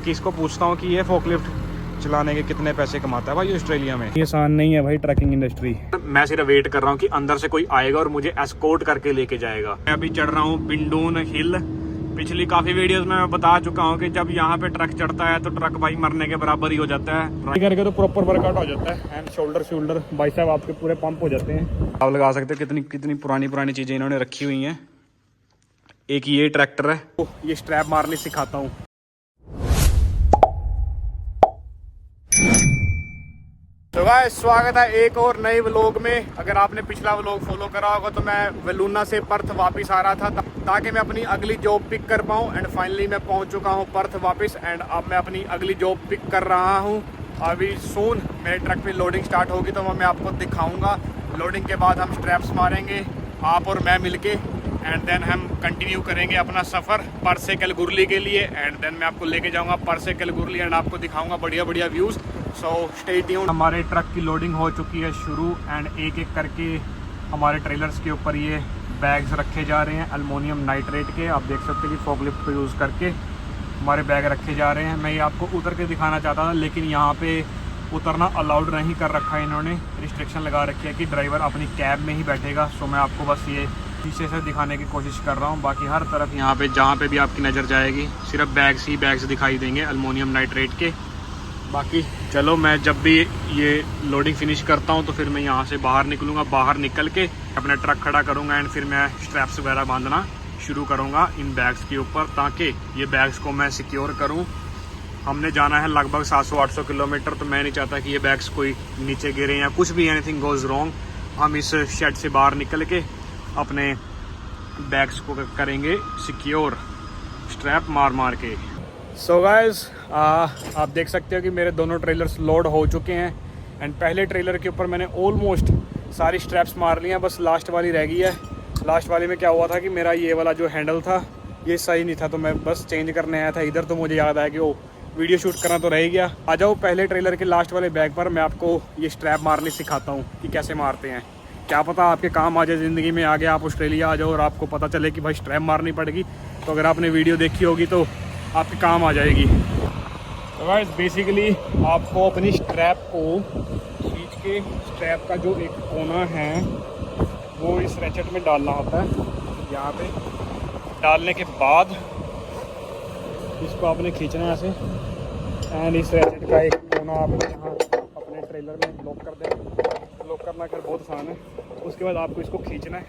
किसको पूछता हूँ कि ये फोकलिफ्ट चलाने के कितने पैसे कमाता है भाई ऑस्ट्रेलिया में। ये आसान नहीं है भाई ट्रैकिंग इंडस्ट्री। मैं सिर्फ वेट कर रहा हूँ कि अंदर से कोई आएगा और मुझे एस्कॉर्ट करके लेके जाएगा। मैं अभी चढ़ रहा हूँ बिंडून हिल। पिछली काफी वीडियोस में मैं बता चुका हूँ कि जब यहाँ पे ट्रक चढ़ता है तो ट्रक भाई मरने के बराबर ही हो जाता है। करके तो प्रॉपर वर्कआउट हो जाता है एंड शोल्डर बाइसेप आपके पूरे पंप हो जाते हैं। आप लगा सकते हो कितनी कितनी पुरानी चीजें इन्होंने रखी हुई हैं। एक ये ट्रैक्टर है, तो ये स्ट्रैप मारनी सिखाता हूँ। तो गाइस स्वागत है एक और नए व्लॉग में। अगर आपने पिछला व्लॉग फॉलो करा होगा तो मैं वेलुना से पर्थ वापस आ रहा था ताकि मैं अपनी अगली जॉब पिक कर पाऊँ एंड फाइनली मैं पहुंच चुका हूं पर्थ वापस एंड अब मैं अपनी अगली जॉब पिक कर रहा हूं। अभी सून मेरे ट्रक पे लोडिंग स्टार्ट होगी तो मैं आपको दिखाऊंगा। लोडिंग के बाद हम स्ट्रैप्स मारेंगे आप और मैं मिलके एंड देन हम कंटिन्यू करेंगे अपना सफ़र पर्थ से कलगुरली के लिए एंड देन मैं आपको लेके जाऊंगा पर्थ से कलगुरली एंड आपको दिखाऊंगा बढ़िया व्यूज़। So stay tuned. हमारे ट्रक की लोडिंग हो चुकी है शुरू एंड एक एक करके हमारे ट्रेलर्स के ऊपर ये बैग्स रखे जा रहे हैं एल्युमिनियम नाइट्रेट के। आप देख सकते हैं कि फॉकलिफ्ट को यूज़ करके हमारे बैग रखे जा रहे हैं। मैं ये आपको उतर के दिखाना चाहता था लेकिन यहाँ पे उतरना अलाउड नहीं कर रखा है, इन्होंने रिस्ट्रिक्शन लगा रखी है कि ड्राइवर अपनी कैब में ही बैठेगा। सो मैं आपको बस ये पीछे से दिखाने की कोशिश कर रहा हूँ। बाकी हर तरफ यहाँ पे जहाँ पे भी आपकी नज़र जाएगी सिर्फ बैग्स ही बैग्स दिखाई देंगे एल्युमिनियम नाइट्रेट के। बाकी चलो मैं जब भी ये लोडिंग फिनिश करता हूँ तो फिर मैं यहाँ से बाहर निकलूँगा। बाहर निकल के अपना ट्रक खड़ा करूँगा एंड फिर मैं स्ट्रैप्स वगैरह बांधना शुरू करूँगा इन बैग्स के ऊपर ताकि ये बैग्स को मैं सिक्योर करूँ। हमने जाना है लगभग 700-800 किलोमीटर, तो मैं नहीं चाहता कि ये बैग्स कोई नीचे गिरे या कुछ भी एनीथिंग गोज़ रॉन्ग। हम इस शेड से बाहर निकल के अपने बैग्स को करेंगे सिक्योर स्ट्रैप मार के। सो गाइस आप देख सकते हो कि मेरे दोनों ट्रेलर्स लोड हो चुके हैं एंड पहले ट्रेलर के ऊपर मैंने ऑलमोस्ट सारी स्ट्रैप्स मार ली हैं, बस लास्ट वाली रह गई है। लास्ट वाली में क्या हुआ था कि मेरा ये वाला जो हैंडल था ये सही नहीं था तो मैं बस चेंज करने आया था इधर, तो मुझे याद आया कि वो वीडियो शूट करना तो रह ही गया। आ जाओ पहले ट्रेलर के लास्ट वाले बैग पर मैं आपको ये स्ट्रैप मारनी सिखाता हूँ कि कैसे मारते हैं। क्या पता आपके काम आ जाए ज़िंदगी में, आगे आप ऑस्ट्रेलिया आ जाओ और आपको पता चले कि भाई स्ट्रैप मारनी पड़ेगी, तो अगर आपने वीडियो देखी होगी तो आपके काम आ जाएगी। तो गाइस बेसिकली आपको अपनी स्ट्रैप को खींच के स्ट्रैप का जो एक कोना है वो इस रैचेट में डालना होता है। यहाँ पे डालने के बाद इसको आपने खींचना है ऐसे एंड इस रैचेट का एक कोना आपको यहाँ अपने ट्रेलर में लॉक कर देना। लॉक करना कर बहुत आसान है। उसके बाद आपको इसको खींचना है,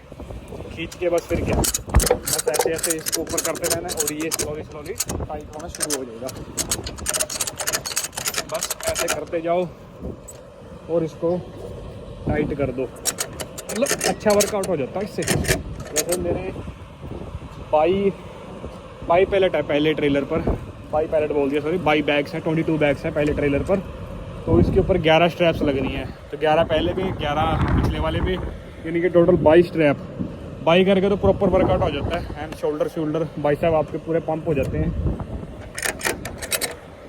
खींच के बस फिर क्या बस ऐसे इसको ऊपर करते रहना है और ये स्लोली टाइट होना शुरू हो जाएगा। बस ऐसे करते जाओ और इसको टाइट कर दो, मतलब अच्छा वर्कआउट हो जाता है इससे। वैसे मेरे बाई पैलेट है पहले ट्रेलर पर, बाई पैलेट बोल दिया सॉरी, बाई बैग्स हैं 22 बैग्स हैं पहले ट्रेलर पर, तो इसके ऊपर 11 स्ट्रैप्स लगनी है। तो 11 पहले पे 11 पिछले वाले पे, यानी कि टोटल 22 स्ट्रैप। बाई करके तो प्रॉपर वर्कआउट हो जाता है एंड शोल्डर बाइसेप आपके पूरे पंप हो जाते हैं।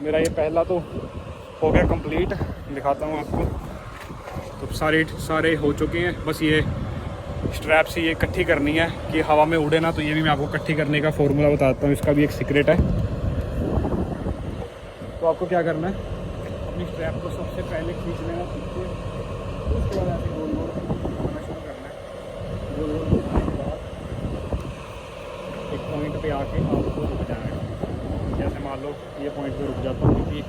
मेरा ये पहला तो हो गया कंप्लीट, दिखाता हूँ आपको। तो सारे हो चुके हैं, बस ये स्ट्रैप्स ही ये इकट्ठी करनी है कि हवा में उड़े ना। तो ये भी मैं आपको इकट्ठी करने का फॉर्मूला बताता हूँ, इसका भी एक सीक्रेट है। तो आपको क्या करना है, अपनी स्ट्रैप को सबसे पहले खींच लेना पीछे, उसके बाद ऐसे गोल करना शुरू करना है। गोल करने के बाद एक पॉइंट पे आके आपको रुक जाना है। जैसे मान लो ये पॉइंट पे रुक जाता हूँ क्योंकि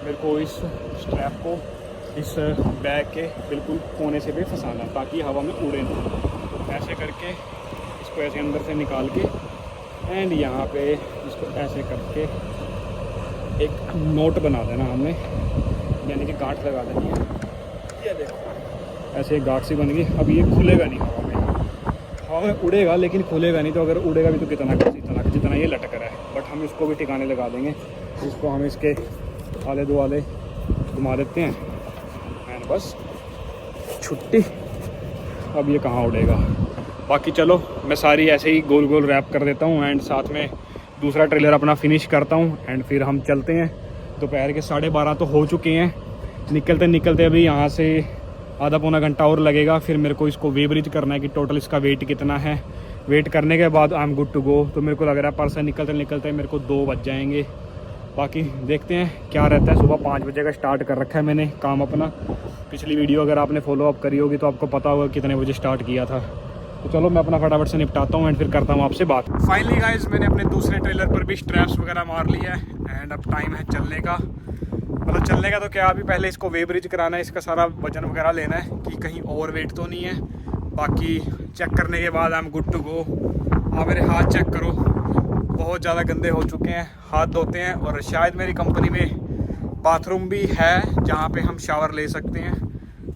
मेरे को इस स्ट्रैप को इस बैग के बिल्कुल कोने से भी फंसाना ताकि हवा में उड़े ना। ऐसे करके इसको ऐसे अंदर से निकाल के एंड यहाँ पे इसको ऐसे करके एक नोट बना देना हमने, यानी कि गांठ लगा देनी है। ये देखो ऐसे एक गांठ सी बन गई। अब ये खुलेगा नहीं हवा में उड़ेगा लेकिन खुलेगा नहीं। तो अगर उड़ेगा भी तो कितना जितना ये लटक रहा है, बट हम इसको भी ठिकाने लगा देंगे। इसको हम इसके आले दो आले घुमा देते हैं एंड बस छुट्टी। अब ये कहाँ उड़ेगा। बाकी चलो मैं सारी ऐसे ही गोल रैप कर देता हूँ एंड साथ में दूसरा ट्रेलर अपना फिनिश करता हूँ एंड फिर हम चलते हैं। दोपहर के 12:30 तो हो चुके हैं। निकलते अभी यहाँ से आधा पौना घंटा और लगेगा। फिर मेरे को इसको वे ब्रिज करना है कि टोटल इसका वेट कितना है। वेट करने के बाद I am good to go. तो मेरे को लग रहा है परसों निकलते मेरे को 2 बज जाएंगे बाकी देखते हैं क्या रहता है। सुबह 5 बजे का स्टार्ट कर रखा है मैंने काम अपना। पिछली वीडियो अगर आपने फॉलो अप करी होगी तो आपको पता होगा कितने बजे स्टार्ट किया था। तो चलो मैं अपना फटाफट से निपटाता हूँ एंड फिर करता हूँ आपसे बात। फाइनली गाइज मैंने अपने दूसरे ट्रेलर पर भी स्ट्रैप्स वगैरह मार लिया है एंड अब टाइम है चलने का। मतलब चलने का तो क्या, अभी पहले इसको वे ब्रिज कराना है, इसका सारा वजन वगैरह लेना है कि कहीं ओवर वेट तो नहीं है। बाकी चेक करने के बाद I am good to go. आप मेरे हाथ चेक करो, बहुत ज़्यादा गंदे हो चुके हैं, हाथ धोते हैं। और शायद मेरी कंपनी में बाथरूम भी है जहाँ पे हम शावर ले सकते हैं।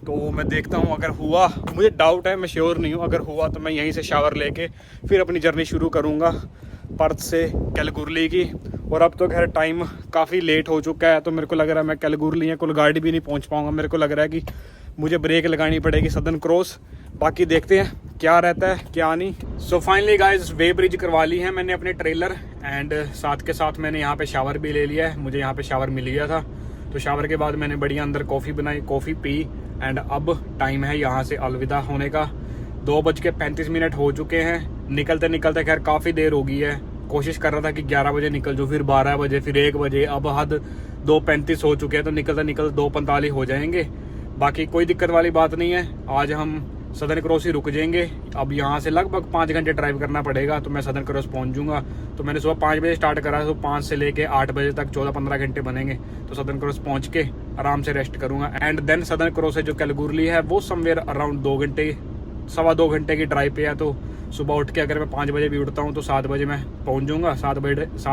तो मैं देखता हूँ, अगर हुआ, मुझे डाउट है, मैं श्योर नहीं हूँ, अगर हुआ तो मैं यहीं से शावर लेके फिर अपनी जर्नी शुरू करूँगा पर्थ से कैलगुरली की। और अब तो खैर टाइम काफ़ी लेट हो चुका है, तो मेरे को लग रहा है मैं कैलगुरली या कुलगाड़ी भी नहीं पहुँच पाऊँगा। मेरे को लग रहा है कि मुझे ब्रेक लगानी पड़ेगी सदर्न क्रॉस। बाकी देखते हैं क्या रहता है क्या नहीं। सो फाइनली गाइज वे ब्रिज करवा ली है मैंने अपने ट्रेलर एंड साथ के साथ मैंने यहाँ पे शावर भी ले लिया है। मुझे यहाँ पे शावर मिल गया था, तो शावर के बाद मैंने बढ़िया अंदर कॉफ़ी बनाई, कॉफ़ी पी एंड अब टाइम है यहाँ से अलविदा होने का। 2:35 हो चुके हैं। निकलते निकलते खैर काफ़ी देर हो गई है। कोशिश कर रहा था कि 11 बजे निकल जाऊँ, फिर 12 बजे, फिर 1 बजे, अब हद 2:35 हो चुके हैं, तो निकलते निकलते 2:45 हो जाएंगे। बाकी कोई दिक्कत वाली बात नहीं है। आज हम सदर्न क्रॉस ही रुक जाएंगे। अब यहाँ से लगभग 5 घंटे ड्राइव करना पड़ेगा तो मैं सदर्न क्रॉस पहुँच जाऊँगा। तो मैंने सुबह 5 बजे स्टार्ट करा, तो 5 से लेके 8 बजे तक 14-15 घंटे बनेंगे। तो सदर्न क्रॉस पहुँच के आराम से रेस्ट करूँगा एंड देन सदर्न क्रॉस से जो कैलगुरली है वो समवेयर अराउंड 2 घंटे, 2.25 घंटे की ड्राइव पे है। तो सुबह उठ के अगर मैं 5 बजे भी उठता हूँ तो 7 बजे मैं पहुँच जाऊँगा। 7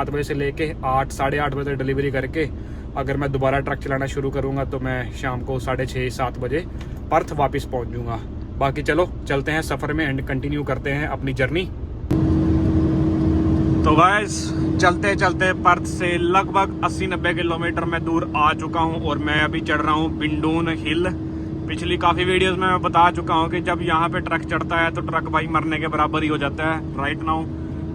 बजे से लेके 8, 8:30 बजे तक डिलीवरी करके अगर मैं दोबारा ट्रक चलाना शुरू करूँगा तो मैं शाम को 6:30, 7 बजे पर्थ वापस पहुँच जाऊँगा। बाकी चलो चलते हैं सफ़र में एंड कंटिन्यू करते हैं अपनी जर्नी। तो गाइस चलते चलते पर्थ से लगभग 80-90 किलोमीटर मैं दूर आ चुका हूँ और मैं अभी चढ़ रहा हूँ बिंडून हिल। पिछली काफ़ी वीडियोस में मैं बता चुका हूँ कि जब यहाँ पे ट्रक चढ़ता है तो ट्रक भाई मरने के बराबर ही हो जाता है। राइट नाउ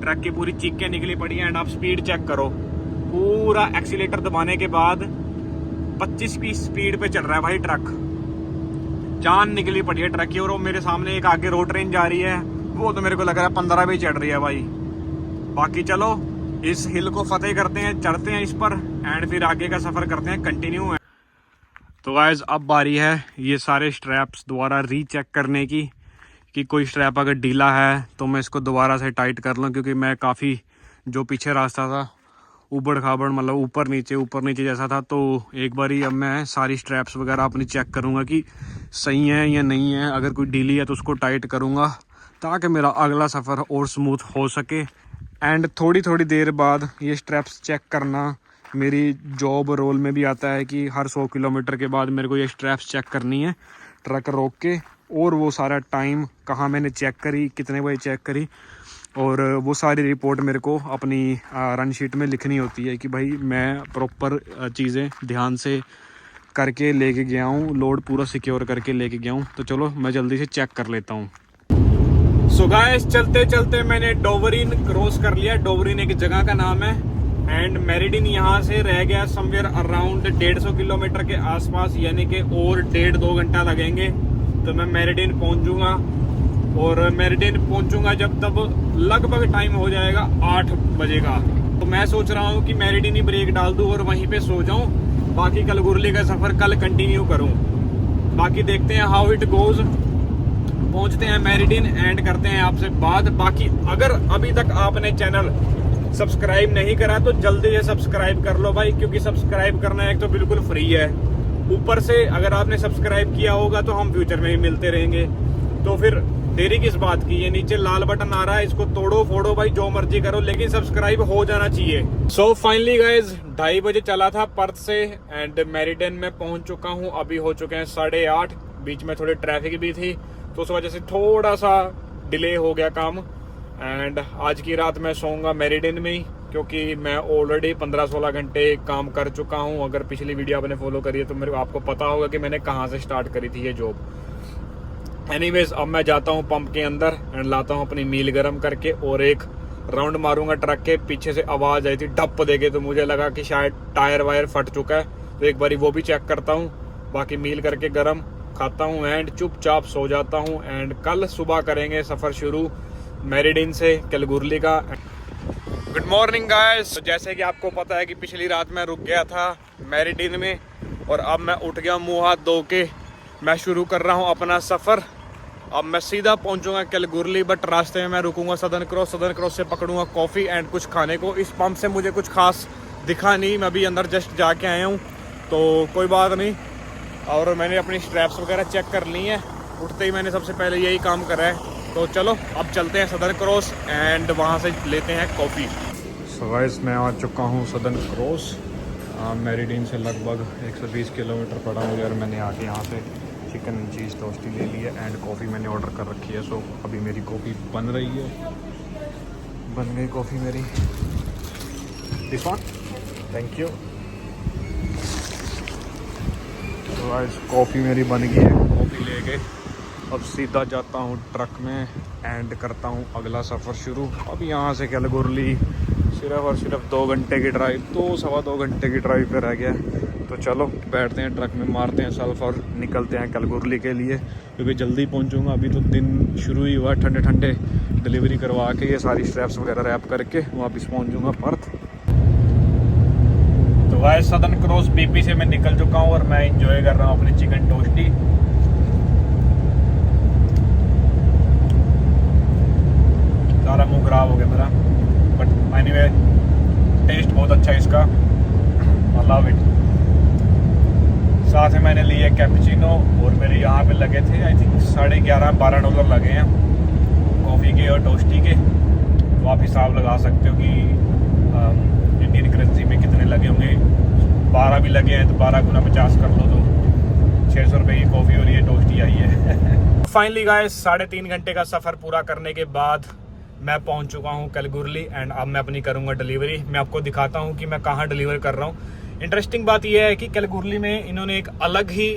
ट्रक की पूरी चीखें निकली पड़ी हैं एंड आप स्पीड चेक करो, पूरा एक्सीलेटर दबाने के बाद 25 की स्पीड पे चल रहा है भाई ट्रक। जान निकली पड़ी है ट्रक की। और वो मेरे सामने एक आगे रोड ट्रेन जा रही है, वो तो मेरे को लग रहा है 15 भी चढ़ रही है भाई। बाकी चलो इस हिल को फतेह करते हैं, चढ़ते हैं इस पर एंड फिर आगे का सफ़र करते हैं कंटिन्यू। तो गाइस अब बारी है ये सारे स्ट्रैप्स दोबारा रीचेक करने की कि कोई स्ट्रैप अगर ढीला है तो मैं इसको दोबारा से टाइट कर लूँ, क्योंकि मैं काफ़ी जो पीछे रास्ता था ऊबड़ खाबड़, मतलब ऊपर नीचे जैसा था। तो एक बारी अब मैं सारी स्ट्रैप्स वगैरह अपनी चेक करूँगा कि सही है या नहीं है। अगर कोई ढीली है तो उसको टाइट करूँगा ताकि मेरा अगला सफ़र और स्मूथ हो सके। एंड थोड़ी देर बाद ये स्ट्रैप्स चेक करना मेरी जॉब रोल में भी आता है कि हर 100 किलोमीटर के बाद मेरे को ये स्ट्रैप्स चेक करनी है ट्रक रोक के। और वो सारा टाइम कहाँ मैंने चेक करी, कितने बजे चेक करी, और वो सारी रिपोर्ट मेरे को अपनी रन शीट में लिखनी होती है कि भाई मैं प्रॉपर चीज़ें ध्यान से करके लेके गया हूँ, लोड पूरा सिक्योर करके लेके गया हूँ। तो चलो मैं जल्दी से चेक कर लेता हूँ। सो गाइस चलते चलते मैंने डोवरिन क्रॉस कर लिया। डोवरिन एक जगह का नाम है एंड मेरिडिन यहाँ से रह गया समवेयर अराउंड 150 किलोमीटर के आसपास, यानी कि और 1.5-2 घंटा लगेंगे तो मैं मेरिडिन पहुँच जाऊँगा। और मेरिडिन पहुँचूँगा जब तब लगभग टाइम हो जाएगा 8 बजे का। तो मैं सोच रहा हूँ कि मेरिडिन ही ब्रेक डाल दूँ और वहीं पे सो जाऊँ, बाकी कैलगुरली का सफ़र कल कंटिन्यू करूँ। बाकी देखते हैं हाउ इट गोज़। पहुँचते हैं मेरिडिन एंड करते हैं आपसे बात। बाकी अगर अभी तक आपने चैनल सब्सक्राइब नहीं करा तो जल्दी से सब्सक्राइब कर लो भाई, क्योंकि सब्सक्राइब करना एक तो बिल्कुल फ्री है, ऊपर से अगर आपने सब्सक्राइब किया होगा तो हम फ्यूचर में भी मिलते रहेंगे। तो फिर देरी किस बात की, ये नीचे लाल बटन आ रहा है, इसको तोड़ो फोड़ो भाई, जो मर्जी करो, लेकिन सब्सक्राइब हो जाना चाहिए। सो फाइनली गाइज 2:30 बजे चला था पर्थ से एंड मेरिडिन में पहुंच चुका हूं। अभी हो चुके हैं 8:30। बीच में थोड़ी ट्रैफिक भी थी तो उस वजह से थोड़ा सा डिले हो गया काम। एंड आज की रात मैं सोऊंगा मेरिडिन में ही, क्योंकि मैं ऑलरेडी 15-16 घंटे काम कर चुका हूं। अगर पिछली वीडियो आपने फॉलो करी है तो मेरे आपको पता होगा कि मैंने कहाँ से स्टार्ट करी थी ये जॉब। एनीवेज अब मैं जाता हूँ पंप के अंदर एंड लाता हूँ अपनी मील गर्म करके और एक राउंड मारूंगा ट्रक के। पीछे से आवाज़ आई थी डप देके, तो मुझे लगा कि शायद टायर वायर फट चुका है, तो एक बारी वो भी चेक करता हूँ। बाकी मील करके गर्म खाता हूँ एंड चुपचाप सो जाता हूँ। एंड कल सुबह करेंगे सफ़र शुरू मेरिडिन से कैलगुरली का। Good morning guys. तो जैसे कि आपको पता है कि पिछली रात मैं रुक गया था मैरिडीन में और अब मैं उठ गया मुंह हाथ धो के मैं शुरू कर रहा हूं अपना सफ़र। अब मैं सीधा पहुंचूंगा कैलगुरली, बट रास्ते में मैं रुकूंगा सदर्न क्रॉस से पकड़ूंगा कॉफ़ी एंड कुछ खाने को। इस पंप से मुझे कुछ खास दिखा नहीं, मैं अभी अंदर जस्ट जाके आया हूँ तो कोई बात नहीं। और मैंने अपनी स्ट्रैप्स वगैरह चेक कर ली हैं, उठते ही मैंने सबसे पहले यही काम करा है। तो चलो अब चलते हैं सदर्न क्रॉस एंड वहाँ से लेते हैं कॉफ़ी। सो गाइस मैं आ चुका हूँ सदर्न क्रॉस। मैरिडीन से लगभग 120 किलोमीटर पड़ा मुझे और मैंने आके यहाँ से चिकन एंड चीज़ टोस्टी ले ली है एंड कॉफ़ी मैंने ऑर्डर कर रखी है। सो अभी मेरी कॉफ़ी बन रही है, बन गई कॉफ़ी मेरी। This one, thank you. तो गाइस कॉफ़ी मेरी बन गई है, कॉफ़ी ले गए। अब सीधा जाता हूँ ट्रक में एंड करता हूँ अगला सफ़र शुरू। अब यहाँ से कैलगुरली सिर्फ और सिर्फ 2 घंटे की ड्राइव, 2-2.25 घंटे की ड्राइव पे रह गया। तो चलो बैठते हैं ट्रक में, मारते हैं सेल्फ और निकलते हैं कैलगुरली के लिए, क्योंकि जल्दी पहुँचूँगा। अभी तो दिन शुरू ही हुआ, ठंडे ठंडे डिलीवरी करवा के ये सारी स्ट्रैप्स वगैरह रैप करके वापस पहुँचूँगा पर्थ। तो वाइस सदर्न क्रॉस बीपी से मैं निकल चुका हूँ और मैं इंजॉय कर रहा हूँ अपनी चिकन टोस्टी। सारा मुंह खराब हो गया मेरा, बट एनीवे टेस्ट बहुत अच्छा है इसका, आई लव इट। साथ में मैंने लिए कैपुचिनो और मेरे यहाँ पे लगे थे आई थिंक $11.5-12 लगे हैं कॉफ़ी के और टोस्टी के। तो आप हिसाब लगा सकते हो कि इंडियन करेंसी में कितने लगे होंगे। 12 भी लगे हैं तो 12 गुना 50 कर लो तो 600 रुपये की कॉफ़ी और ये टोस्टी आई है। फाइनली गाइस 3.5 घंटे का सफ़र पूरा करने के बाद मैं पहुंच चुका हूं कैलगुरली एंड अब मैं अपनी करूंगा डिलीवरी। मैं आपको दिखाता हूं कि मैं कहां डिलीवर कर रहा हूं। इंटरेस्टिंग बात यह है कि कैलगुरली में इन्होंने एक अलग ही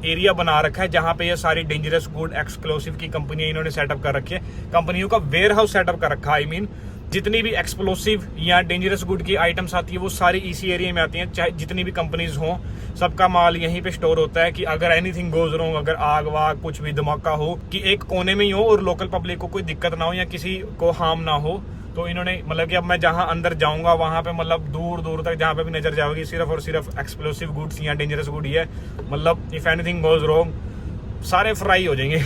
एरिया बना रखा है जहां पे ये सारी डेंजरस गुड एक्सप्लोसिव की कंपनियां इन्होंने सेटअप कर रखी है। कंपनियों का वेयर हाउस सेटअप कर रखा है। आई मीन जितनी भी एक्सप्लोसिव या डेंजरस गुड की आइटम्स आती है वो सारी इसी एरिया में आती हैं। चाहे जितनी भी कंपनीज हों, सबका माल यहीं पे स्टोर होता है कि अगर एनीथिंग गोज रॉन्ग, अगर आग वाग कुछ भी धमाका हो, कि एक कोने में ही हो और लोकल पब्लिक को कोई दिक्कत ना हो या किसी को हार्म ना हो। तो इन्होंने मतलब कि अब मैं जहां अंदर जाऊंगा वहां पे मतलब दूर दूर तक जहां पे भी नजर जाएगी सिर्फ और सिर्फ एक्सप्लोसिव गुड्स या डेंजरस गुड ही है। मतलब इफ एनीथिंग गोज रॉन्ग सारे फ्राई हो जाएंगे।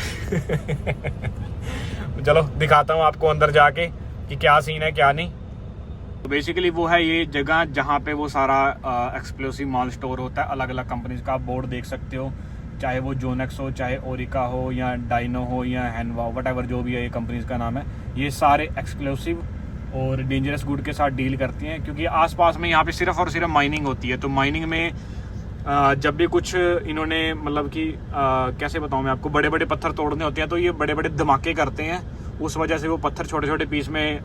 चलो दिखाता हूँ आपको अंदर जाके कि क्या सीन है क्या नहीं। तो बेसिकली वो है ये जगह जहाँ पे वो सारा एक्सप्लोसिव माल स्टोर होता है। अलग अलग कंपनीज का आप बोर्ड देख सकते हो, चाहे वो जोनेक्स हो, चाहे ओरिका हो या डाइनो हो या हैनवा, वटएवर जो भी है ये कंपनीज का नाम है। ये सारे एक्सप्लोसिव और डेंजरस गुड के साथ डील करती हैं, क्योंकि आसपास में यहाँ पे सिर्फ और सिर्फ माइनिंग होती है। तो माइनिंग में जब भी कुछ इन्होंने मतलब कि कैसे बताऊँ मैं आपको, बड़े बड़े पत्थर तोड़ने होते हैं तो ये बड़े बड़े धमाके करते हैं। उस वजह से वो पत्थर छोटे छोटे पीस में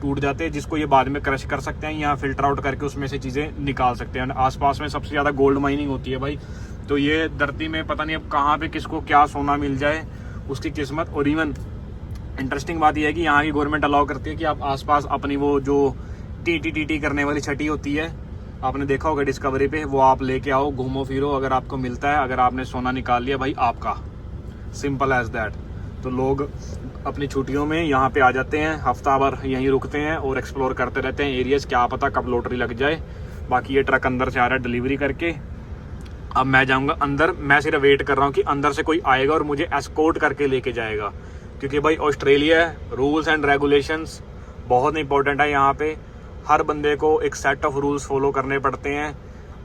टूट जाते हैं, जिसको ये बाद में क्रश कर सकते हैं या फिल्टर आउट करके उसमें से चीज़ें निकाल सकते हैं। आसपास में सबसे ज़्यादा गोल्ड माइनिंग होती है भाई। तो ये धरती में पता नहीं अब कहाँ पे किसको क्या सोना मिल जाए, उसकी किस्मत। और इवन इंटरेस्टिंग बात यह है कि यहाँ की गवर्नमेंट अलाउ करती है कि आप आसपास अपनी वो जो टी करने वाली छठी होती है, आपने देखा होगा डिस्कवरी पे, वो आप लेके आओ, घूमो फिरो, अगर आपको मिलता है, अगर आपने सोना निकाल लिया भाई आपका, सिंपल एज दैट। तो लोग अपनी छुट्टियों में यहाँ पे आ जाते हैं, हफ्ता भर यहीं रुकते हैं और एक्सप्लोर करते रहते हैं एरियाज, क्या पता कब लॉटरी लग जाए। बाकी ये ट्रक अंदर से आ रहा है डिलीवरी करके। अब मैं जाऊँगा अंदर, मैं सिर्फ वेट कर रहा हूँ कि अंदर से कोई आएगा और मुझे एस्कॉर्ट करके लेके जाएगा, क्योंकि भाई ऑस्ट्रेलिया रूल्स एंड रेगुलेशंस बहुत इंपॉर्टेंट है। यहाँ पे हर बंदे को एक सेट ऑफ रूल्स फॉलो करने पड़ते हैं।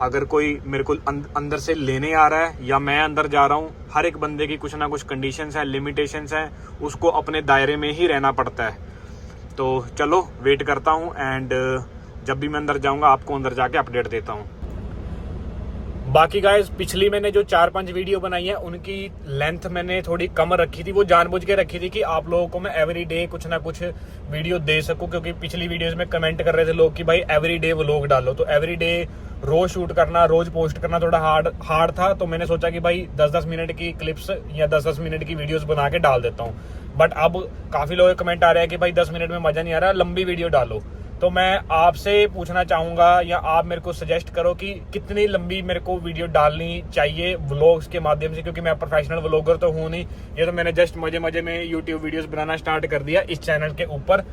अगर कोई मेरे को अंदर से लेने आ रहा है या मैं अंदर जा रहा हूँ, हर एक बंदे की कुछ ना कुछ कंडीशंस हैं, लिमिटेशंस हैं, उसको अपने दायरे में ही रहना पड़ता है। तो चलो वेट करता हूँ एंड जब भी मैं अंदर जाऊँगा आपको अंदर जाके अपडेट देता हूँ। बाकी गाइस पिछली मैंने जो 4-5 वीडियो बनाई है उनकी लेंथ मैंने थोड़ी कम रखी थी, वो जानबूझ के रखी थी कि आप लोगों को मैं एवरी डे कुछ ना कुछ वीडियो दे सकूं, क्योंकि पिछली वीडियोस में कमेंट कर रहे थे लोग कि भाई एवरी डे व्लॉग डालो। तो एवरी डे रोज शूट करना, रोज पोस्ट करना थोड़ा हार्ड था। तो मैंने सोचा कि भाई 10-10 मिनट की क्लिप्स या 10-10 मिनट की वीडियोस बना के डाल देता हूँ। बट अब काफी लोगों के कमेंट आ रहे हैं कि भाई 10 मिनट में मजा नहीं आ रहा, लंबी वीडियो डालो। तो मैं आपसे पूछना चाहूँगा या आप मेरे को सजेस्ट करो कि कितनी लंबी मेरे को वीडियो डालनी चाहिए व्लॉग्स के माध्यम से, क्योंकि मैं प्रोफेशनल व्लॉगर तो हूँ नहीं। ये तो मैंने जस्ट मजे मजे में यूट्यूब वीडियोस बनाना स्टार्ट कर दिया इस चैनल के ऊपर।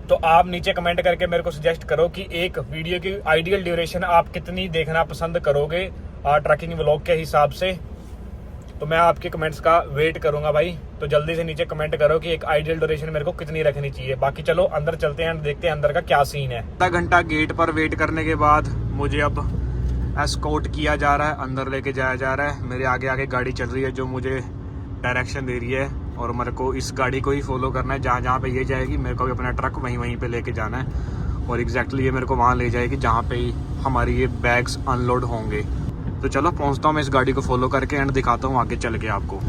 तो आप नीचे कमेंट करके मेरे को सजेस्ट करो कि एक वीडियो की आइडियल ड्यूरेशन आप कितनी देखना पसंद करोगे ट्रैकिंग व्लॉग के हिसाब से। तो मैं आपके कमेंट्स का वेट करूंगा भाई। तो जल्दी से नीचे कमेंट करो कि एक आइडियल ड्यूरेशन मेरे को कितनी रखनी चाहिए। बाकी चलो अंदर चलते हैं, देखते हैं अंदर का क्या सीन है। आधा घंटा गेट पर वेट करने के बाद मुझे अब एस्कॉर्ट किया जा रहा है, अंदर लेके जाया जा रहा है। मेरे आगे आगे गाड़ी चल रही है जो मुझे डायरेक्शन दे रही है और मेरे को इस गाड़ी को ही फॉलो करना है। जहाँ जहाँ पे ये जाएगी मेरे को भी अपना ट्रक वहीं वहीं पे लेके जाना है और एग्जैक्टली ये मेरे को वहाँ ले जाएगी जहाँ पे हमारी ये बैग्स अनलोड होंगे। तो चलो पहुँचता हूँ मैं इस गाड़ी को फॉलो करके एंड दिखाता हूँ आगे चल के आपको।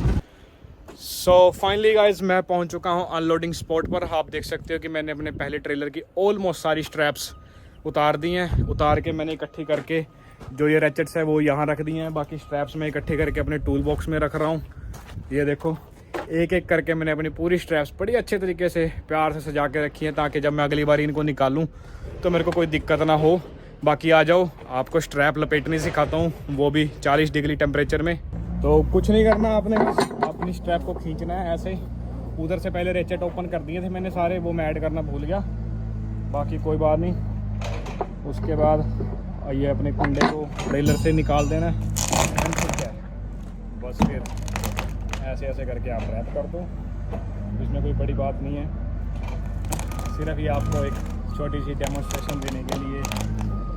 सो फाइनली गाइज मैं पहुँच चुका हूँ अनलोडिंग स्पॉट पर। आप देख सकते हो कि मैंने अपने पहले ट्रेलर की ऑलमोस्ट सारी स्ट्रैप्स उतार दी हैं। उतार के मैंने इकट्ठी करके जो ये रैचेट्स है वो यहाँ रख दिए हैं। बाकी स्ट्रैप्स मैं इकट्ठे करके अपने टूल बॉक्स में रख रहा हूँ। ये देखो एक एक करके मैंने अपनी पूरी स्ट्रैप्स बड़ी अच्छे तरीके से प्यार से सजा के रखी हैं ताकि जब मैं अगली बार इनको निकालूँ तो मेरे को कोई दिक्कत ना हो। बाकी आ जाओ आपको स्ट्रैप लपेटनी सिखाता हूँ, वो भी 40 डिग्री टेम्परेचर में। तो कुछ नहीं करना आपने, अपनी स्ट्रैप को खींचना है ऐसे। उधर से पहले रेचेट ओपन कर दिए थे मैंने सारे, वो मैं ऐड करना भूल गया। बाकी कोई बात नहीं। उसके बाद ये अपने कुंडे को ट्रेलर से निकाल देना है। बस फिर ऐसे ऐसे करके आप रैप कर दो। इसमें कोई बड़ी बात नहीं है, सिर्फ ये आपको एक छोटी सी डेमोन्स्ट्रेशन देने के लिए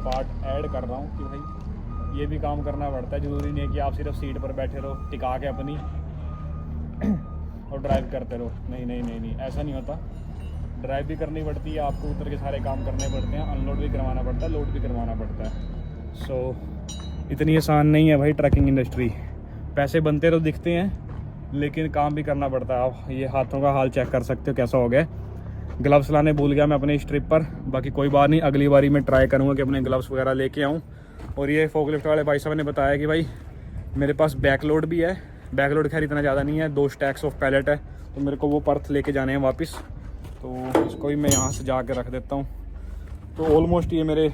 पार्ट ऐड कर रहा हूँ कि भाई ये भी काम करना पड़ता है। ज़रूरी नहीं है कि आप सिर्फ सीट पर बैठे रहो टिका के अपनी और ड्राइव करते रहो। नहीं नहीं नहीं नहीं, ऐसा नहीं होता। ड्राइव भी करनी पड़ती है, आपको उतर के सारे काम करने पड़ते हैं, अनलोड भी करवाना पड़ता है, लोड भी करवाना पड़ता है। सो इतनी आसान नहीं है भाई ट्रैकिंग इंडस्ट्री। पैसे बनते तो दिखते हैं लेकिन काम भी करना पड़ता है। आप ये हाथों का हाल चेक कर सकते हो कैसा हो गया। ग्लव्स लाने भूल गया मैं अपने इस ट्रिप पर। बाकी कोई बात नहीं, अगली बारी मैं ट्राई करूँगा कि अपने ग्लव्स वगैरह लेके आऊँ। और ये फोकलिफ्ट वाले भाई साहब ने बताया कि भाई मेरे पास बैकलोड भी है। बैकलोड खैर इतना ज़्यादा नहीं है, 2 स्टैक्स ऑफ पैलेट है, तो मेरे को वो पर्थ लेके जाने हैं वापस। तो इसको भी मैं यहाँ से जा के रख देता हूँ। तो ऑलमोस्ट ये मेरे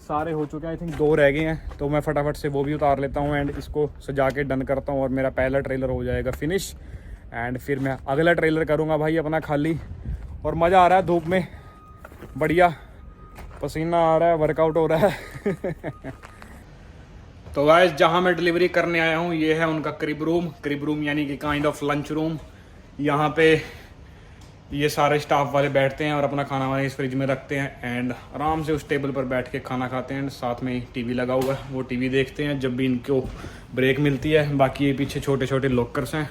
सारे हो चुके हैं, आई थिंक 2 रह गए हैं। तो मैं फटाफट से वो भी उतार लेता हूँ एंड इसको सजा के डन करता हूँ और मेरा पहला ट्रेलर हो जाएगा फिनिश। एंड फिर मैं अगला ट्रेलर करूँगा भाई अपना खाली। और मज़ा आ रहा है धूप में, बढ़िया पसीना आ रहा है, वर्कआउट हो रहा है। तो गाइस जहाँ मैं डिलीवरी करने आया हूँ ये है उनका क्रिब रूम यानी कि काइंड ऑफ लंच रूम। यहाँ पे ये सारे स्टाफ वाले बैठते हैं और अपना खाना वाना इस फ्रिज में रखते हैं एंड आराम से उस टेबल पर बैठ के खाना खाते हैं। साथ में ही टीवी लगा हुआ है, वो टीवी देखते हैं जब भी इनको ब्रेक मिलती है। बाकी ये पीछे छोटे छोटे लॉकर्स हैं,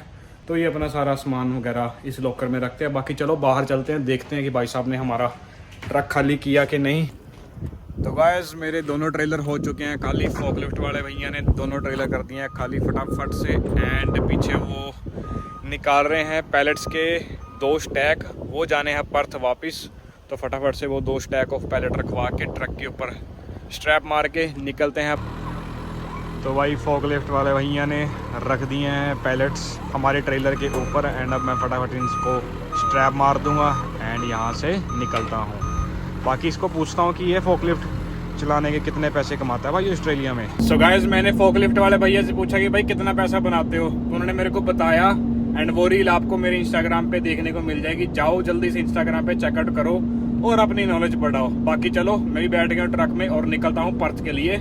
तो ये अपना सारा सामान वगैरह इस लॉकर में रखते हैं। बाकी चलो बाहर चलते हैं, देखते हैं कि भाई साहब ने हमारा ट्रक खाली किया कि नहीं। तो गाइस मेरे दोनों ट्रेलर हो चुके हैं खाली। फोकलिफ्ट वाले भैया ने दोनों ट्रेलर कर दिए हैं खाली फटाफट से। एंड पीछे वो निकाल रहे हैं पैलेट्स के 2 स्टैक, वो जाने हैं पर्थ वापस। तो फटाफट से वो 2 स्टैक ऑफ पैलेट रखवा के ट्रक के ऊपर स्ट्रैप मार के निकलते हैं। तो भाई फोकलिफ्ट वाले भैया ने रख दिए हैं पैलेट्स हमारे ट्रेलर के ऊपर एंड अब मैं फटाफट इसको स्ट्रैप मार दूंगा एंड यहाँ से निकलता हूँ। बाकी इसको पूछता हूँ कि ये फोकलिफ्ट चलाने के कितने पैसे कमाता है भाई ऑस्ट्रेलिया में। सो गाइस मैंने फोकलिफ्ट वाले भैया से पूछा कि भाई कितना पैसा बनाते हो, तो उन्होंने मेरे को बताया एंड वो रील आपको मेरे इंस्टाग्राम पे देखने को मिल जाएगी। जाओ जल्दी से इंस्टाग्राम पे चेकआउट करो और अपनी नॉलेज बढ़ाओ। बाकी चलो मैं भी बैठ गया ट्रक में और निकलता हूँ पर्थ के लिए।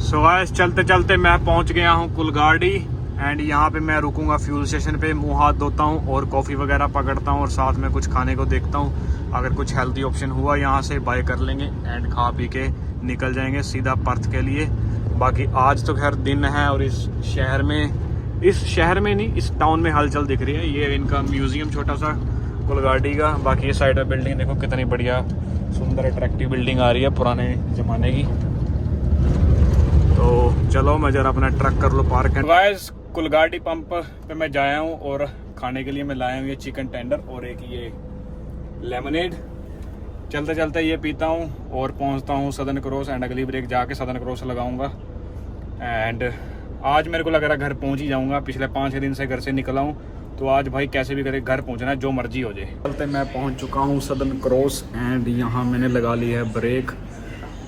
सो गाइस चलते चलते मैं पहुँच गया हूँ कुलगाड़ी एंड यहाँ पे मैं रुकूंगा फ्यूल स्टेशन पे, मुँह हाथ धोता हूँ और कॉफ़ी वगैरह पकड़ता हूँ और साथ में कुछ खाने को देखता हूँ। अगर कुछ हेल्दी ऑप्शन हुआ यहाँ से बाय कर लेंगे एंड खा पी के निकल जाएंगे सीधा पर्थ के लिए। बाकी आज तो खैर दिन है और इस शहर में नहीं, इस टाउन में हलचल दिख रही है। ये इनका म्यूजियम छोटा सा कुलगाड़ी का। बाकी ये साइड में बिल्डिंग देखो कितनी बढ़िया सुंदर अट्रैक्टिव बिल्डिंग आ रही है पुराने ज़माने की। तो चलो मैं जरा अपना ट्रक कर लो पार्क। गाइस कुलगाड़ी पंप पे मैं जाया हूँ और खाने के लिए मैं लाया हूँ ये चिकन टेंडर और एक ये लेमनेड। चलते चलते ये पीता हूँ और पहुँचता हूँ सदर्न क्रॉस एंड अगली ब्रेक जाके सदर्न क्रॉस लगाऊंगा। एंड आज मेरे को लग रहा है घर पहुँच ही जाऊँगा। पिछले 5-6 दिन से घर से निकला हूँ तो आज भाई कैसे भी करे घर पहुँचना है, जो मर्जी हो जाए। चलते मैं पहुँच चुका हूँ सदर्न क्रॉस एंड यहाँ मैंने लगा ली है ब्रेक।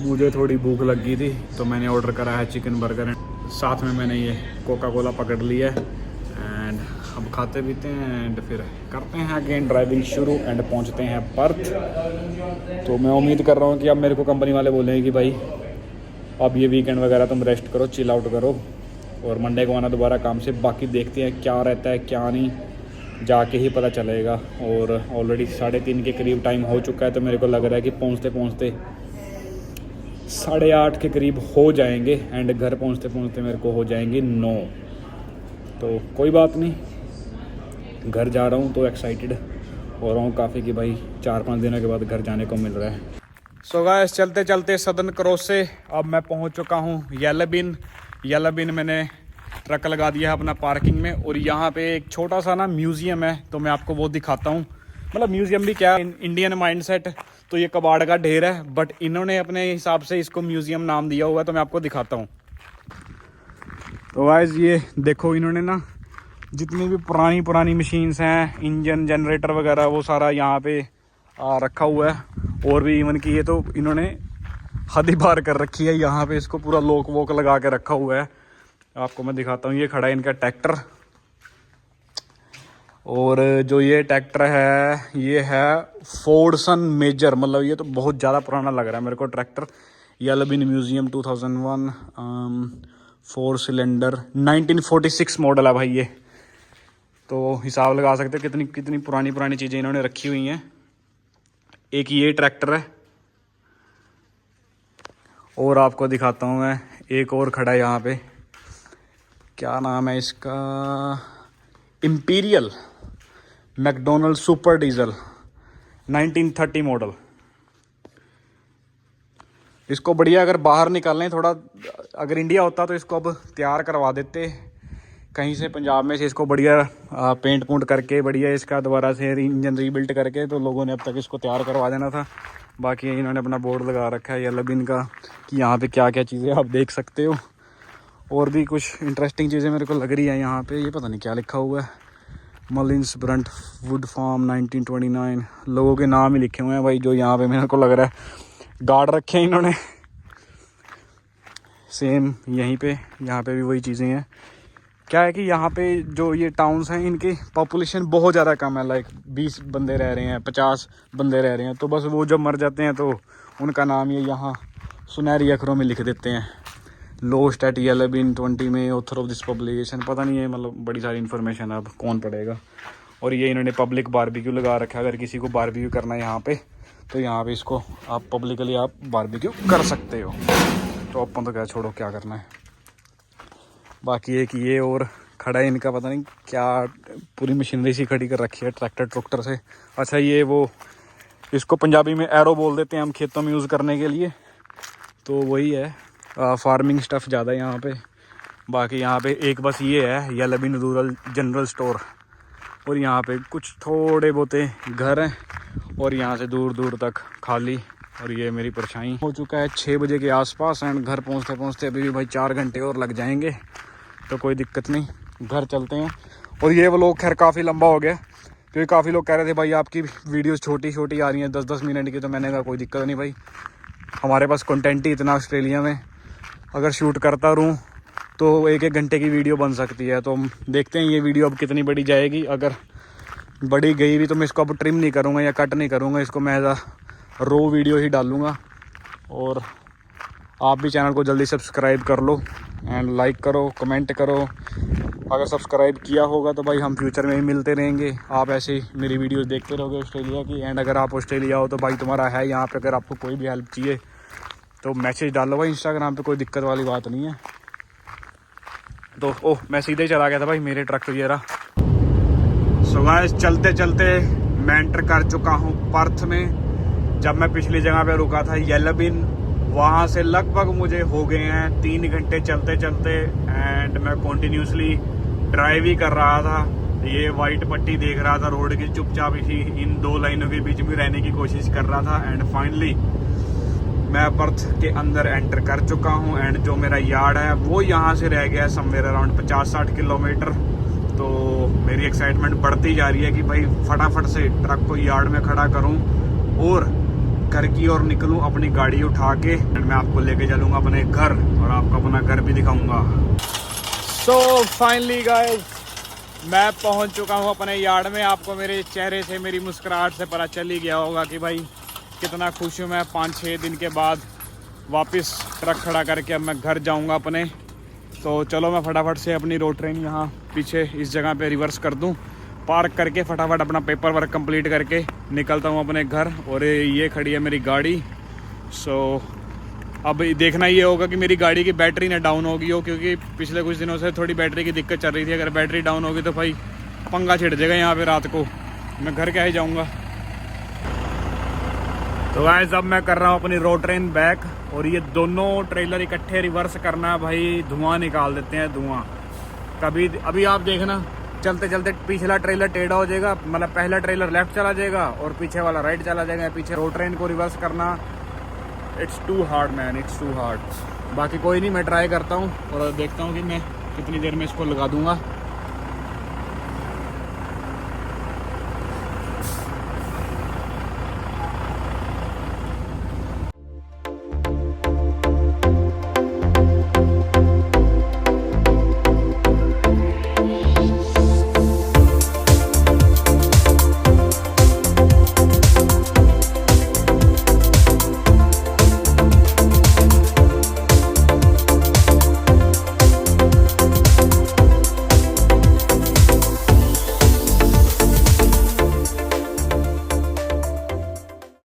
मुझे थोड़ी भूख लगी थी तो मैंने ऑर्डर करा है चिकन बर्गर, साथ में मैंने ये कोका कोला पकड़ लिया है एंड अब खाते पीते हैं एंड फिर करते हैं अगेन ड्राइविंग शुरू एंड पहुंचते हैं पर्थ। तो मैं उम्मीद कर रहा हूँ कि अब मेरे को कंपनी वाले बोलेंगे कि भाई अब ये वीकेंड वगैरह तुम रेस्ट करो, चिल आउट करो और मंडे को आना दोबारा काम से। बाकी देखते हैं क्या रहता है क्या नहीं, जाके ही पता चलेगा। और ऑलरेडी 3:30 के करीब टाइम हो चुका है, तो मेरे को लग रहा है कि पहुंचते पहुंचते 8:30 के करीब हो जाएंगे एंड घर पहुंचते पहुंचते मेरे को हो जाएंगे 9। तो कोई बात नहीं, घर जा रहा हूँ तो एक्साइटेड हो रहा हूँ काफ़ी कि भाई 4-5 दिनों के बाद घर जाने को मिल रहा है। सो गाइस, चलते चलते सदर्न क्रॉस से अब मैं पहुँच चुका हूँ येलाबिन मैंने ट्रक लगा दिया है अपना पार्किंग में। और यहाँ पे एक छोटा सा ना म्यूज़ियम है, तो मैं आपको वो दिखाता हूँ। मतलब म्यूज़ियम भी क्या, इंडियन माइंडसेट, तो ये कबाड़ का ढेर है बट इन्होंने अपने हिसाब से इसको म्यूज़ियम नाम दिया हुआ है, तो मैं आपको दिखाता हूँ। तो गाइस ये देखो, इन्होंने ना जितनी भी पुरानी मशीन्स हैं, इंजन जनरेटर वगैरह, वो सारा यहाँ पे रखा हुआ है। और भी इवन की ये तो इन्होंने हद ही पार कर रखी है, यहाँ पे इसको पूरा लॉक वॉक लगा के रखा हुआ है। आपको मैं दिखाता हूँ, ये खड़ा है इनका ट्रैक्टर। और जो ये ट्रैक्टर है ये है फोर्डसन मेजर, मतलब ये तो बहुत ज़्यादा पुराना लग रहा है मेरे को ट्रैक्टर। येलाबिन म्यूज़ियम 2001 4 सिलेंडर 1946 मॉडल है भाई ये। तो हिसाब लगा सकते हो कितनी पुरानी चीज़ें इन्होंने रखी हुई हैं। एक ये ट्रैक्टर है और आपको दिखाता हूँ मैं, एक और खड़ा है यहाँ पे, क्या नाम है इसका, imperial McDonald super diesel 1930 model. इसको बढ़िया अगर बाहर निकालने थोड़ा, अगर इंडिया होता तो इसको अब तैयार करवा देते कहीं से, पंजाब में से इसको बढ़िया पेंट पूंट करके बढ़िया इसका दोबारा से इंजन रीबिल्ट करके, तो लोगों ने अब तक इसको तैयार करवा देना था। बाकी इन्होंने अपना बोर्ड लगा रखा है येलाबिन का कि यहाँ पे क्या क्या चीज़ें आप देख सकते हो। और भी कुछ इंटरेस्टिंग चीज़ें मेरे को लग रही है यहाँ पे, ये पता नहीं क्या लिखा हुआ है, मलिन्स ब्रंट वुड फार्म 1929, लोगों के नाम ही लिखे हुए हैं भाई। जो यहाँ पे मेरे को लग रहा है गार्ड रखे हैं इन्होंने, सेम यहाँ पे भी वही चीज़ें हैं। क्या है कि यहाँ पे जो ये टाउन्स हैं इनकी पॉपुलेशन बहुत ज़्यादा कम है, लाइक 20 बंदे रह रहे हैं, 50 बंदे रह रहे हैं, तो बस वो जब मर जाते हैं तो उनका नाम ये यहाँ सुनहरी अक्षरों में लिख देते हैं, लोस्ट एट येलाबिन 20 में, ऑथर ऑफ दिस पब्लिकेशन। पता नहीं है, मतलब बड़ी सारी इन्फॉर्मेशन है, अब कौन पढ़ेगा। और ये इन्होंने पब्लिक बारबेक्यू लगा रखा है, अगर किसी को बारबेक्यू करना है यहाँ पे तो यहाँ पे इसको आप पब्लिकली आप बारबेक्यू कर सकते हो। तो अपन तो क्या, छोड़ो क्या करना है। बाकी एक ये और खड़ा है इनका, पता नहीं क्या पूरी मशीनरी सी खड़ी कर रखी है ट्रैक्टर से। अच्छा ये वो, इसको पंजाबी में एरो बोल देते हैं हम, खेतों में यूज़ करने के लिए, तो वही है। फार्मिंग स्टफ़ ज़्यादा है यहाँ पे। बाकी यहाँ पे एक बस ये है येलाबिन रूरल जनरल स्टोर, और यहाँ पे कुछ थोड़े बहुते घर हैं और यहाँ से दूर दूर तक खाली। और ये मेरी परछाई हो चुका है 6 बजे के आसपास एंड घर पहुँचते पहुँचते अभी भी भाई 4 घंटे और लग जाएंगे, तो कोई दिक्कत नहीं, घर चलते हैं। और ये व्लॉग खैर काफ़ी लंबा हो गया, क्योंकि काफ़ी लोग कह रहे थे भाई आपकी वीडियोस छोटी आ रही हैं 10-10 मिनट की, तो मैंने कहा कोई दिक्कत नहीं भाई, हमारे पास कंटेंट ही इतना ऑस्ट्रेलिया में, अगर शूट करता रहूँ तो 1-1 घंटे की वीडियो बन सकती है। तो हम देखते हैं ये वीडियो अब कितनी बड़ी जाएगी। अगर बड़ी गई भी तो मैं इसको अब ट्रिम नहीं करूँगा या कट नहीं करूँगा, इसको मैं एज रो वीडियो ही डालूँगा। और आप भी चैनल को जल्दी सब्सक्राइब कर लो एंड लाइक करो, कमेंट करो। अगर सब्सक्राइब किया होगा तो भाई हम फ्यूचर में भी मिलते रहेंगे, आप ऐसे ही मेरी वीडियोस देखते रहोगे ऑस्ट्रेलिया की। एंड अगर आप ऑस्ट्रेलिया हो तो भाई तुम्हारा है यहाँ पे, अगर आपको कोई भी हेल्प चाहिए तो मैसेज डालो भाई इंस्टाग्राम पे, कोई दिक्कत वाली बात नहीं है। तो ओह, मैं सीधे ही चला गया था भाई, मेरे ट्रक तो ये रहा। सो गाइस, चलते चलते मैं एंटर कर चुका हूँ पर्थ में। जब मैं पिछली जगह पे रुका था येलाबिन, वहाँ से लगभग मुझे हो गए हैं 3 घंटे चलते चलते एंड मैं कॉन्टीन्यूसली ड्राइव ही कर रहा था। ये वाइट पट्टी देख रहा था रोड की, चुपचाप इसी इन 2 लाइनों के बीच में रहने की कोशिश कर रहा था। एंड फाइनली मैं पर्थ के अंदर एंटर कर चुका हूँ एंड जो मेरा यार्ड है वो यहाँ से रह गया है समवेयर अराउंड 50-60 किलोमीटर। तो मेरी एक्साइटमेंट बढ़ती जा रही है कि भाई फटाफट से ट्रक को यार्ड में खड़ा करूँ और घर की ओर निकलूँ अपनी गाड़ी उठा के, एंड मैं आपको लेके चलूँगा अपने घर और आपको अपना घर भी दिखाऊँगा। सो फाइनली गाइस, मैं पहुंच चुका हूं अपने यार्ड में। आपको मेरे चेहरे से, मेरी मुस्कुराहट से पता चल ही गया होगा कि भाई कितना खुश हूं मैं। 5-6 दिन के बाद वापस ट्रक खड़ा करके अब मैं घर जाऊंगा अपने। तो चलो मैं फटाफट से अपनी रोड ट्रेन यहाँ पीछे इस जगह पे रिवर्स कर दूँ, पार्क करके फटाफट अपना पेपर वर्क कंप्लीट करके निकलता हूँ अपने घर। और ये खड़ी है मेरी गाड़ी। सो अब देखना ये होगा कि मेरी गाड़ी की बैटरी ना डाउन होगी हो, क्योंकि पिछले कुछ दिनों से थोड़ी बैटरी की दिक्कत चल रही थी। अगर बैटरी डाउन होगी तो भाई पंगा छिड़ जाएगा यहाँ पे रात को, मैं घर क्या ही जाऊँगा। तो गाइस अब मैं कर रहा हूँ अपनी रोड ट्रेन बैक, और ये दोनों ट्रेलर इकट्ठे रिवर्स करना है भाई, धुआं निकाल देते हैं धुआं। कभी अभी आप देखना चलते चलते पिछला ट्रेलर टेढ़ा हो जाएगा, मतलब पहला ट्रेलर लेफ्ट चला जाएगा और पीछे वाला राइट चला जाएगा। पीछे रोड ट्रेन को रिवर्स करना it's too hard man, it's too hard. बाकी कोई नहीं, मैं ट्राई करता हूँ और देखता हूँ कि मैं कितनी देर में इसको लगा दूंगा।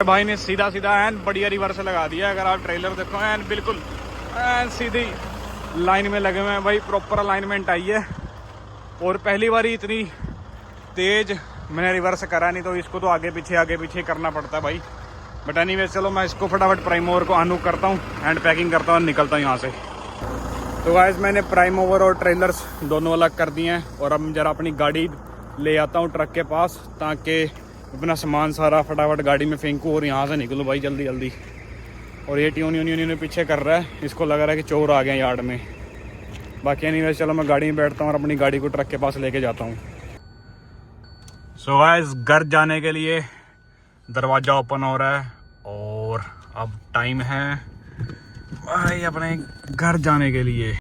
भाई ने सीधा सीधा एन बढ़िया रिवर्स लगा दिया। अगर आप ट्रेलर देखो एन बिल्कुल एन सीधी लाइन में लगे हुए हैं भाई, प्रॉपर अलाइनमेंट आई है। और पहली बार इतनी तेज मैंने रिवर्स करा, नहीं तो इसको तो आगे पीछे करना पड़ता है भाई। बट एनीवेज चलो मैं इसको फटाफट प्राइम ओवर को अनू करता हूँ, हैंड पैकिंग करता हूँ, निकलता हूँ यहाँ से। तो गाइस मैंने प्राइम ओवर और ट्रेलर्स दोनों अलग कर दिए हैं, और अब जरा अपनी गाड़ी ले आता हूँ ट्रक के पास, ताकि अपना सामान सारा फटाफट गाड़ी में फेंकूँ और यहाँ से निकलूँ भाई जल्दी जल्दी। और ये ट्यून पीछे कर रहा है, इसको लग रहा है कि चोर आ गए यार्ड में। बाकी नहीं वैसे चलो मैं गाड़ी में बैठता हूँ और अपनी गाड़ी को ट्रक के पास लेके जाता हूँ। सो गाइस घर जाने के लिए दरवाज़ा ओपन हो रहा है, और अब टाइम है भाई अपने घर जाने के लिए।